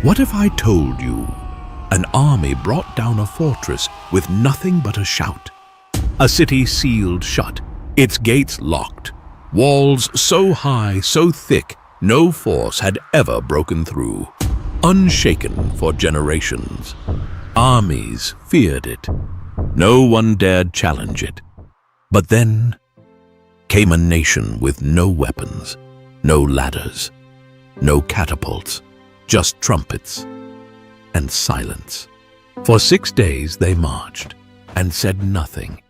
What if I told you an army brought down a fortress with nothing but a shout? A city sealed shut, its gates locked, walls so high, so thick, no force had ever broken through. Unshaken for generations, armies feared it. No one dared challenge it. But then came a nation with no weapons, no ladders, no catapults, just trumpets and silence. For 6 days they marched and said nothing.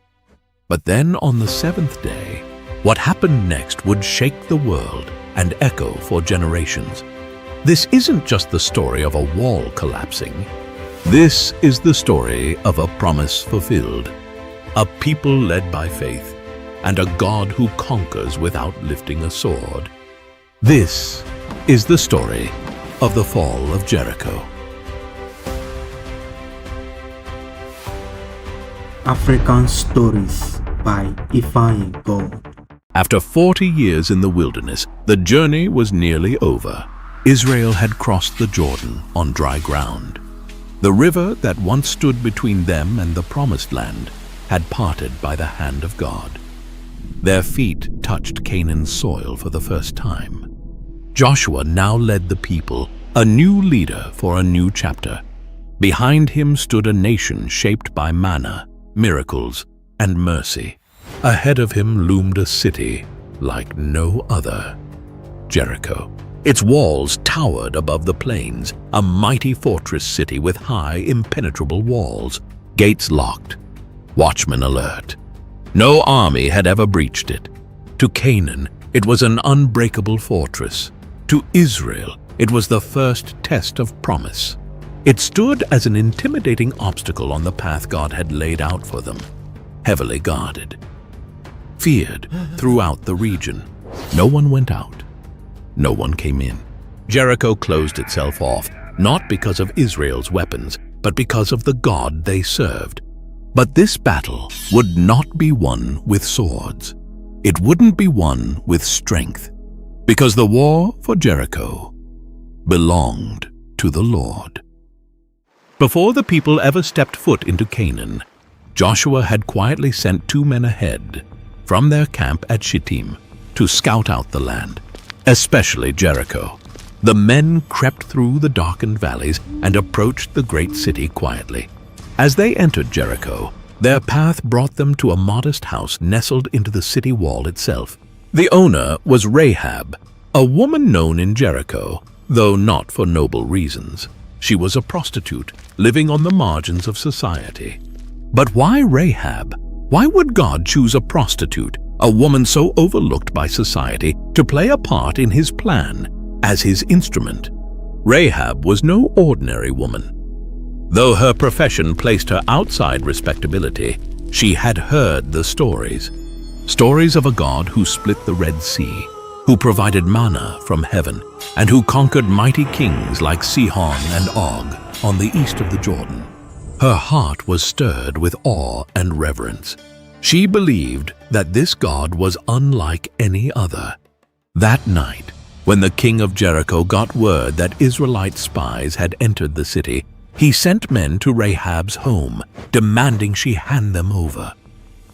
But then on the 7th day, what happened next would shake the world and echo for generations. This isn't just the story of a wall collapsing. This is the story of a promise fulfilled, a people led by faith, and a God who conquers without lifting a sword. This is the story of the fall of Jericho. African Stories by Ifeanyi God. After 40 years in the wilderness, the journey was nearly over. Israel had crossed the Jordan on dry ground. The river that once stood between them and the Promised Land had parted by the hand of God. Their feet touched Canaan's soil for the first time. Joshua now led the people, a new leader for a new chapter. Behind him stood a nation shaped by manna, miracles, and mercy. Ahead of him loomed a city like no other, Jericho. Its walls towered above the plains, a mighty fortress city with high, impenetrable walls, gates locked, watchmen alert. No army had ever breached it. To Canaan, it was an unbreakable fortress. To Israel, it was the first test of promise. It stood as an intimidating obstacle on the path God had laid out for them, heavily guarded. Feared throughout the region, no one went out. No one came in. Jericho closed itself off, not because of Israel's weapons, but because of the God they served. But this battle would not be won with swords. It wouldn't be won with strength, because the war for Jericho belonged to the Lord. Before the people ever stepped foot into Canaan, Joshua had quietly sent 2 men ahead from their camp at Shittim to scout out the land, especially Jericho. The men crept through the darkened valleys and approached the great city quietly. As they entered Jericho, their path brought them to a modest house nestled into the city wall itself. The owner was Rahab, a woman known in Jericho, though not for noble reasons. She was a prostitute, living on the margins of society. But why Rahab? Why would God choose a prostitute, a woman so overlooked by society, to play a part in his plan as his instrument? Rahab was no ordinary woman. Though her profession placed her outside respectability, she had heard the stories. Stories of a God who split the Red Sea, who provided manna from heaven, and who conquered mighty kings like Sihon and Og on the east of the Jordan. Her heart was stirred with awe and reverence. She believed that this God was unlike any other. That night, when the king of Jericho got word that Israelite spies had entered the city, he sent men to Rahab's home, demanding she hand them over.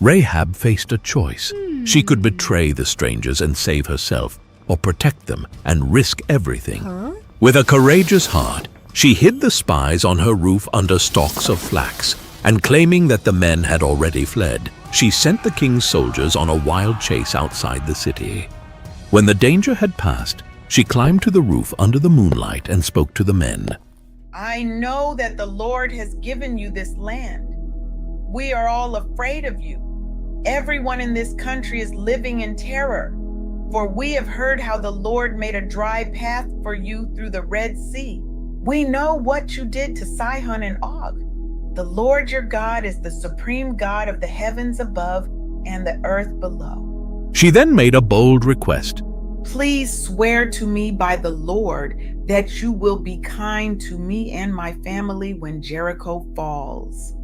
Rahab faced a choice. She could betray the strangers and save herself, or protect them and risk everything. With a courageous heart, she hid the spies on her roof under stalks of flax, and claiming that the men had already fled, she sent the king's soldiers on a wild chase outside the city. When the danger had passed, she climbed to the roof under the moonlight and spoke to the men. I know that the Lord has given you this land. We are all afraid of you. Everyone in this country is living in terror, for we have heard how the Lord made a dry path for you through the Red Sea. We know what you did to Sihon and Og. The Lord your God is the supreme God of the heavens above and the earth below. She then made a bold request. Please swear to me by the Lord that you will be kind to me and my family when Jericho falls.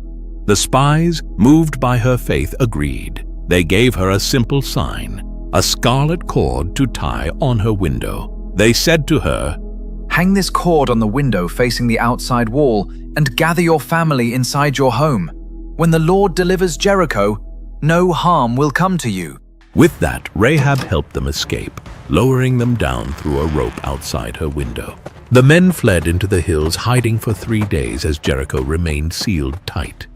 The spies, moved by her faith, agreed. They gave her a simple sign, a scarlet cord to tie on her window. They said to her, Hang this cord on the window facing the outside wall and gather your family inside your home. When the Lord delivers Jericho, no harm will come to you." With that, Rahab helped them escape, lowering them down through a rope outside her window. The men fled into the hills, hiding for 3 days as Jericho remained sealed tight.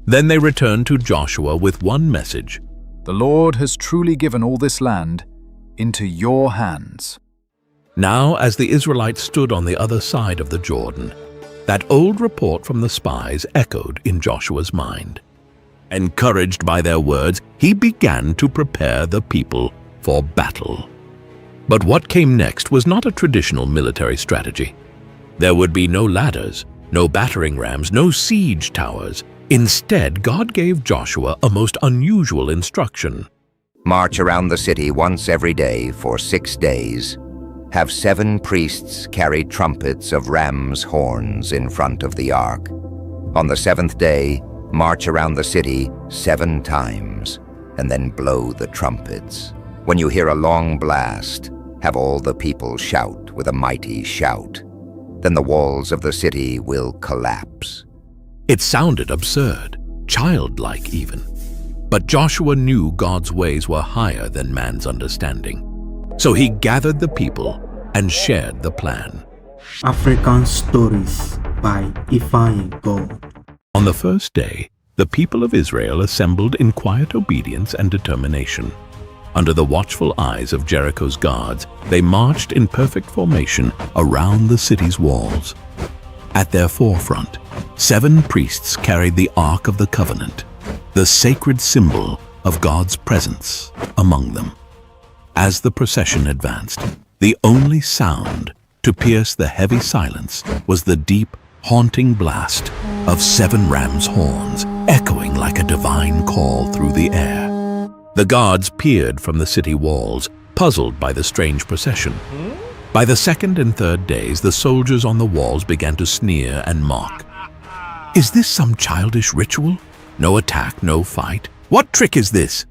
Then they returned to Joshua with one message: "The Lord has truly given all this land into your hands." Now, as the Israelites stood on the other side of the Jordan, that old report from the spies echoed in Joshua's mind. Encouraged by their words, he began to prepare the people for battle. But what came next was not a traditional military strategy. There would be no ladders, no battering rams, no siege towers. Instead, God gave Joshua a most unusual instruction. March around the city once every day for 6 days. Have 7 priests carry trumpets of ram's horns in front of the ark. On the 7th day, march around the city 7 times, and then blow the trumpets. When you hear a long blast, have all the people shout with a mighty shout. Then the walls of the city will collapse. It sounded absurd, childlike even. But Joshua knew God's ways were higher than man's understanding. So he gathered the people and shared the plan. African Stories by Ifeanyi God. On the first day, the people of Israel assembled in quiet obedience and determination. Under the watchful eyes of Jericho's guards, they marched in perfect formation around the city's walls. At their forefront, 7 priests carried the Ark of the Covenant, the sacred symbol of God's presence among them. As the procession advanced, the only sound to pierce the heavy silence was the deep, haunting blast of 7 ram's horns, echoing like a divine call through the air. The guards peered from the city walls, puzzled by the strange procession. By the 2nd and 3rd days, the soldiers on the walls began to sneer and mock. Is this some childish ritual? No attack, no fight. What trick is this?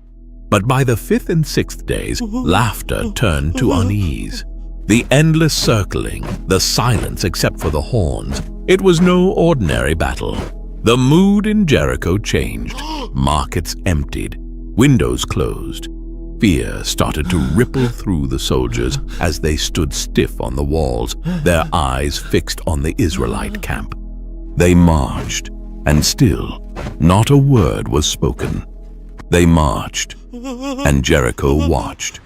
But by the 5th and 6th days, laughter turned to unease. The endless circling, the silence except for the horns. It was no ordinary battle. The mood in Jericho changed. Markets emptied. Windows closed. Fear started to ripple through the soldiers as they stood stiff on the walls, their eyes fixed on the Israelite camp. They marched, and still not a word was spoken. They marched, and Jericho watched.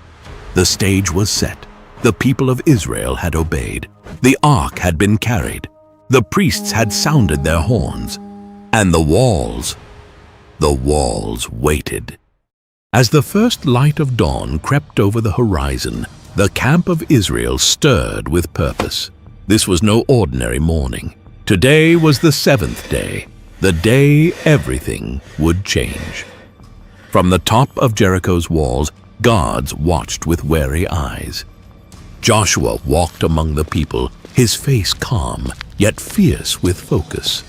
The stage was set. The people of Israel had obeyed. The ark had been carried. The priests had sounded their horns. And the walls waited. As the first light of dawn crept over the horizon, the camp of Israel stirred with purpose. This was no ordinary morning. Today was the 7th day, the day everything would change. From the top of Jericho's walls, guards watched with wary eyes. Joshua walked among the people, his face calm, yet fierce with focus.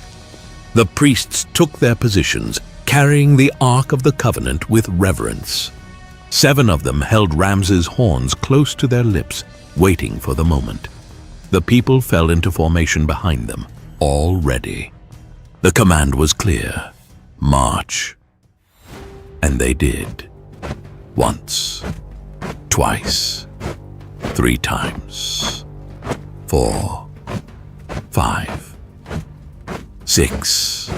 The priests took their positions, carrying the Ark of the Covenant with reverence. 7 of them held Ramses' horns close to their lips, waiting for the moment. The people fell into formation behind them, all ready. The command was clear: march. And they did. Once, twice, 3 times, 4, 5, 6.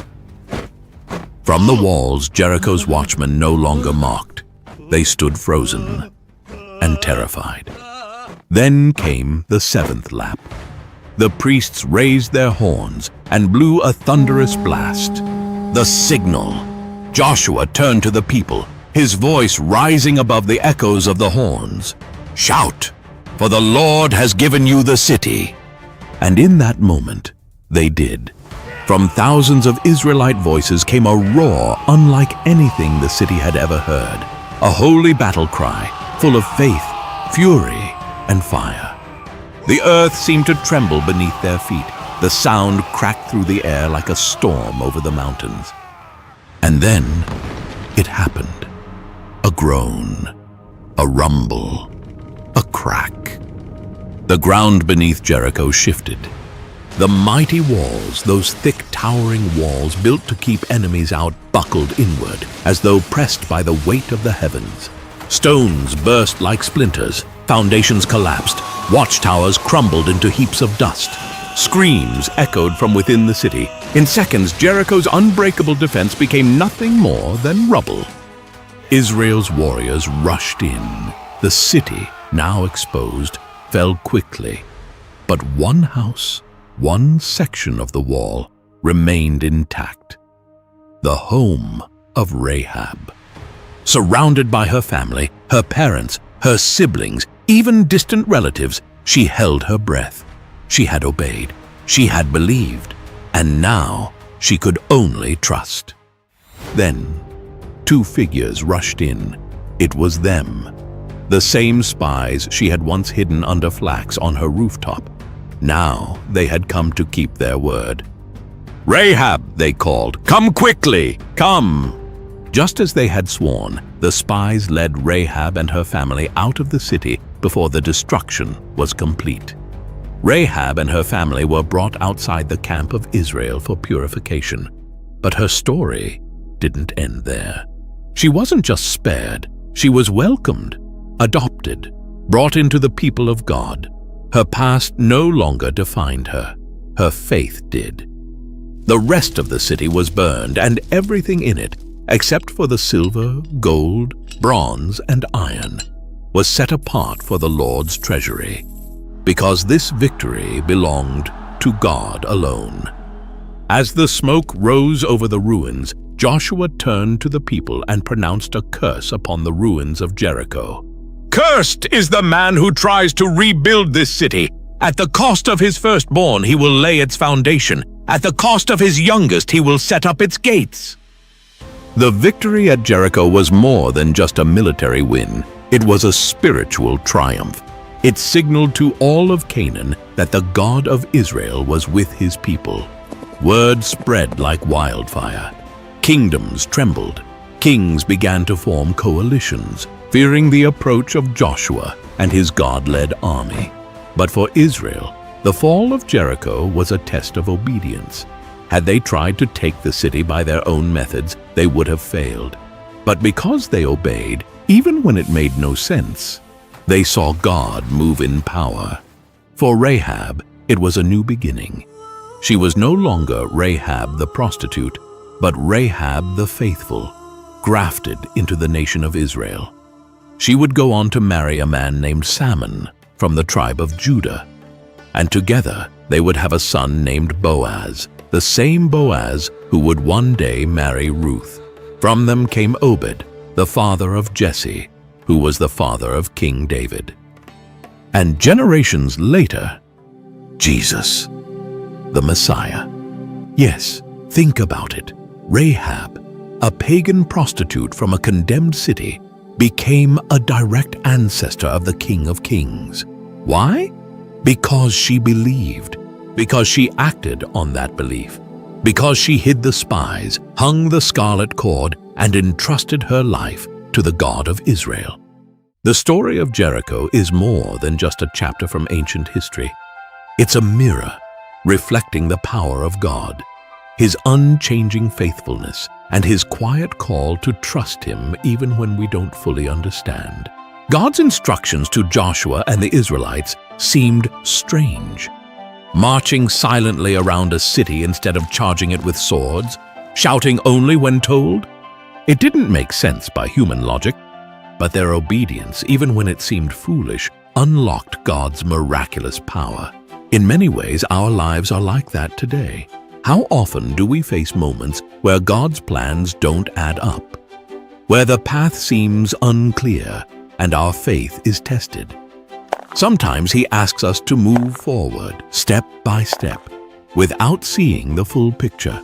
From the walls, Jericho's watchmen no longer mocked. They stood frozen and terrified. Then came the 7th lap. The priests raised their horns and blew a thunderous blast. The signal. Joshua turned to the people, his voice rising above the echoes of the horns. Shout, for the Lord has given you the city. And in that moment, they did. From thousands of Israelite voices came a roar unlike anything the city had ever heard. A holy battle cry, full of faith, fury, and fire. The earth seemed to tremble beneath their feet. The sound cracked through the air like a storm over the mountains. And then it happened. A groan, a rumble, a crack. The ground beneath Jericho shifted. The mighty walls, those thick, towering walls built to keep enemies out, buckled inward, as though pressed by the weight of the heavens. Stones burst like splinters, foundations collapsed, watchtowers crumbled into heaps of dust. Screams echoed from within the city. In seconds, Jericho's unbreakable defense became nothing more than rubble. Israel's warriors rushed in. The city, now exposed, fell quickly. But one house, one section of the wall, remained intact. The home of Rahab. Surrounded by her family, her parents, her siblings, even distant relatives, she held her breath. She had obeyed, she had believed, and now she could only trust. Then, two figures rushed in. It was them. The same spies she had once hidden under flax on her rooftop. Now they had come to keep their word. "Rahab," they called, "come quickly, come!" Just as they had sworn, the spies led Rahab and her family out of the city before the destruction was complete. Rahab and her family were brought outside the camp of Israel for purification. But her story didn't end there. She wasn't just spared, she was welcomed, adopted, brought into the people of God. Her past no longer defined her. Her faith did. The rest of the city was burned, and everything in it, except for the silver, gold, bronze, and iron, was set apart for the Lord's treasury, because this victory belonged to God alone. As the smoke rose over the ruins, Joshua turned to the people and pronounced a curse upon the ruins of Jericho. "Cursed is the man who tries to rebuild this city. At the cost of his firstborn, he will lay its foundation. At the cost of his youngest, he will set up its gates." The victory at Jericho was more than just a military win. It was a spiritual triumph. It signaled to all of Canaan that the God of Israel was with his people. Word spread like wildfire. Kingdoms trembled. Kings began to form coalitions, fearing the approach of Joshua and his God-led army. But for Israel, the fall of Jericho was a test of obedience. Had they tried to take the city by their own methods, they would have failed. But because they obeyed, even when it made no sense, they saw God move in power. For Rahab, it was a new beginning. She was no longer Rahab the prostitute, but Rahab the faithful, grafted into the nation of Israel. She would go on to marry a man named Salmon from the tribe of Judah, and together they would have a son named Boaz, the same Boaz who would one day marry Ruth. From them came Obed, the father of Jesse, who was the father of King David. And generations later, Jesus, the Messiah. Yes, think about it. Rahab, a pagan prostitute from a condemned city, became a direct ancestor of the King of Kings. Why? Because she believed, because she acted on that belief, because she hid the spies, hung the scarlet cord, and entrusted her life to the God of Israel. The story of Jericho is more than just a chapter from ancient history. It's a mirror reflecting the power of God, his unchanging faithfulness, and his quiet call to trust him even when we don't fully understand. God's instructions to Joshua and the Israelites seemed strange. Marching silently around a city instead of charging it with swords, shouting only when told. It didn't make sense by human logic, but their obedience, even when it seemed foolish, unlocked God's miraculous power. In many ways, our lives are like that today. How often do we face moments where God's plans don't add up, where the path seems unclear and our faith is tested? Sometimes he asks us to move forward, step by step, without seeing the full picture.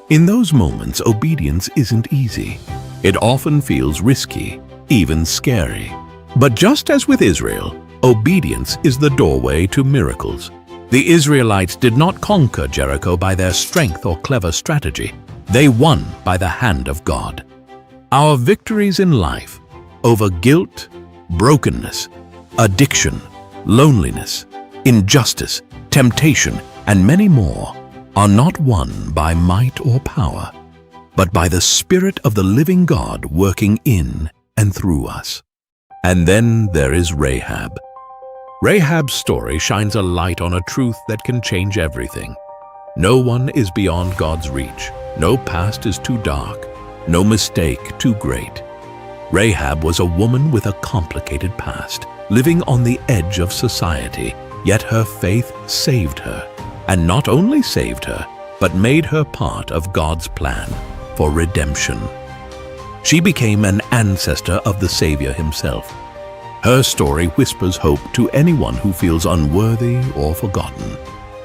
In those moments, obedience isn't easy. It often feels risky, even scary. But just as with Israel, obedience is the doorway to miracles. The Israelites did not conquer Jericho by their strength or clever strategy. They won by the hand of God. Our victories in life over guilt, brokenness, addiction, loneliness, injustice, temptation, and many more are not won by might or power, but by the Spirit of the living God working in and through us. And then there is Rahab. Rahab's story shines a light on a truth that can change everything. No one is beyond God's reach. No past is too dark. No mistake too great. Rahab was a woman with a complicated past, living on the edge of society, yet her faith saved her. And not only saved her, but made her part of God's plan for redemption. She became an ancestor of the Savior himself. Her story whispers hope to anyone who feels unworthy or forgotten,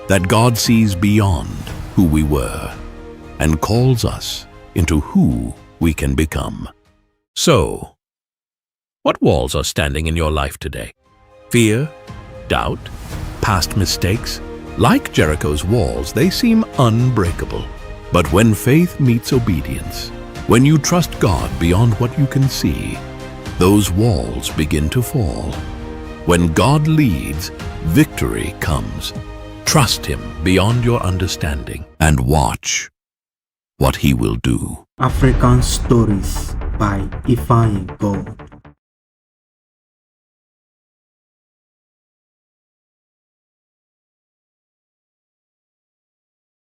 that God sees beyond who we were and calls us into who we can become. So, what walls are standing in your life today? Fear? Doubt? Past mistakes? Like Jericho's walls, they seem unbreakable. But when faith meets obedience, when you trust God beyond what you can see, those walls begin to fall. When God leads, victory comes. Trust Him beyond your understanding and watch what He will do. African Stories by Ifying God.